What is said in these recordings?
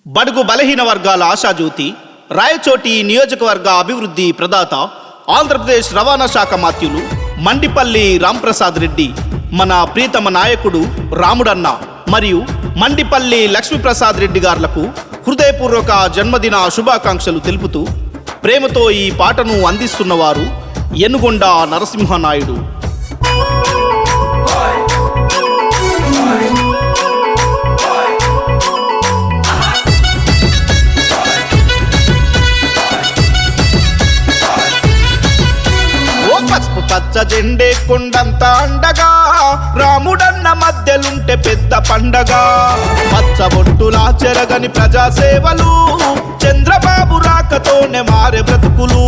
బడుగు బలహీన వర్గాల ఆశాజ్యోతి, రాయచోటి నియోజకవర్గ అభివృద్ధి ప్రదాత, ఆంధ్రప్రదేశ్ రవాణా శాఖ మాత్యులు మండిపల్లి రాంప్రసాద్ రెడ్డి, మన ప్రీతమ నాయకుడు రాముడన్న మరియు మండిపల్లి లక్ష్మీప్రసాద్ రెడ్డి గారులకు హృదయపూర్వక జన్మదిన శుభాకాంక్షలు తెలుపుతూ ప్రేమతో ఈ పాటను అందిస్తున్నవారు ఎనుగొండ నరసింహనాయుడు. పసుపు పచ్చ జెండే కొండంత అండగా, రాముడన్న మధ్యలుంటే పెద్ద పండగ. పచ్చబొట్టులా చెరగని ప్రజాసేవలు, చంద్రబాబు రాకతోనే మారే బ్రతుకులు.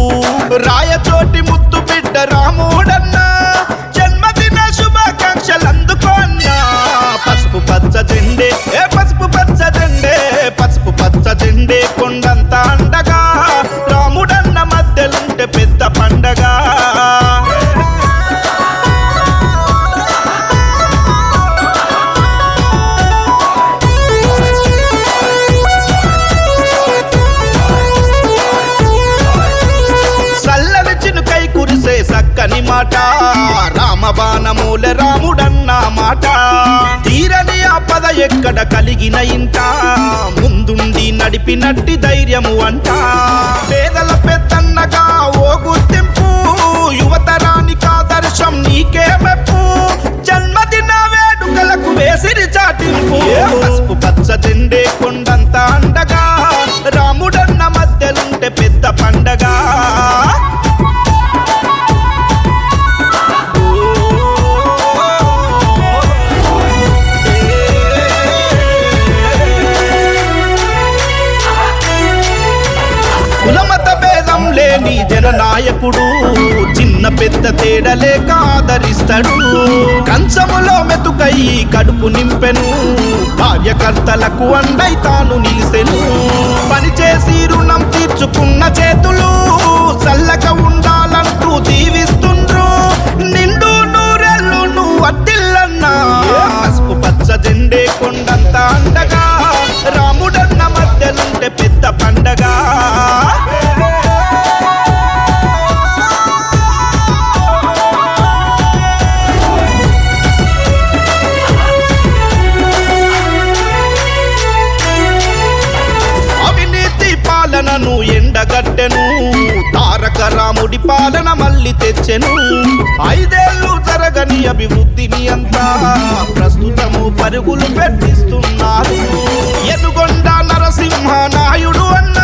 రాయచోటి ముద్దు బిడ్డ రాముడన్న జన్మదిన శుభాకాంక్షలు అందుకోన్నా. పసుపు పచ్చ జెండే, పసుపు పచ్చ జెండే, పసుపు పచ్చ జెండే కొండంత అండగా, రాముడన్న మధ్యలుంటే పెద్ద పండగ. సక్కని మాట రామబాణమూల రాముడన్న మాట. తీరని ఆపద ఎక్కడ కలిగిన ఇంట, ముందుండి నడిపినట్టి ధైర్యము అంట. పేదల పెద్దన్నగా ఓ గుర్తింపు, యువతరానికి ఆదర్శం నీకే మెప్పు. జన్మదిన వేడుకలకు వేసిరి చాటింపు. పసుపు పచ్చ జెండే కొండంత అండగా, రాముడన్న మధ్యలుంటే పెద్ద పండగ. కులమత భేదం లేని జననాయకుడు, చిన్న పెద్ద తేడలేక ఆదరిస్తాడు. కంచములో మెతుకై కడుపు నింపెను, కార్యకర్తలకు అండై తాను నిలిసెను. పనిచేసి రుణం తీర్చుకున్న చేతులు చల్లగా ఉండాలంటూ దీవిస్తుండ్రు. నిండు నూరెళ్ళు నువ్వు అడ్డిల్లన్నా. పసుపు పచ్చ జెండే కొండంత అండగా, రాముడన్న మధ్యలుంటే పెద్ద పండగ. పాలనను ఎండగట్టెను, తారక రాముడి పాలన మళ్ళీ తెచ్చెను. 5 ఏళ్ళు జరగని అభివృద్ధిని అంతా ప్రస్తుతము పరుగులు పెట్టిస్తున్నారు. ఎనుగొండ నరసింహనాయుడు అన్న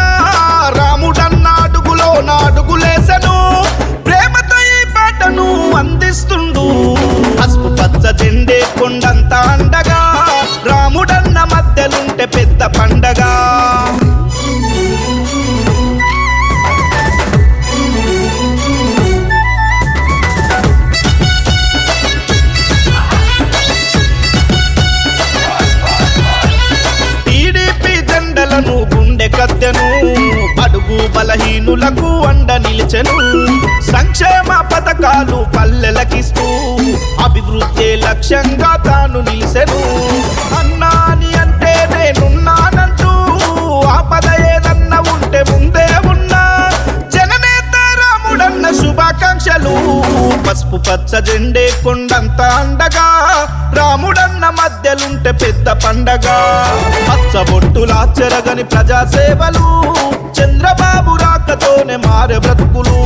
రాముడన్న అడుగులో నాడుగులేసెను. ప్రేమతో ఈ పాటను అందిస్తుండు. పసుపు పచ్చ జెండే కొండంత అండగా, రాముడన్న మధ్యలుంటే పెద్ద పండగ. గుండె కత్తెను, అడుగు బలహీనులకు అండ నిలిచెను. సంక్షేమ పథకాలు పల్లెలకిస్తూ అభివృద్ధి లక్ష్యంగా తాను నిలిచెను. అన్నాని అంటే నేనున్నానంటూ, ఆపద ఏదన్నా ఉంటే ముందే ఉన్నా. జననేత రాముడన్న శుభాకాంక్షలు. పసుపు పచ్చ జెండే కొండంత అండగా, రాముడన్న మధ్యలుంటే పెద్ద పండగ. పచ్చబొట్టులా చెరగని ప్రజాసేవలు, చంద్రబాబు రాకతోనే మారే బ్రతుకులు.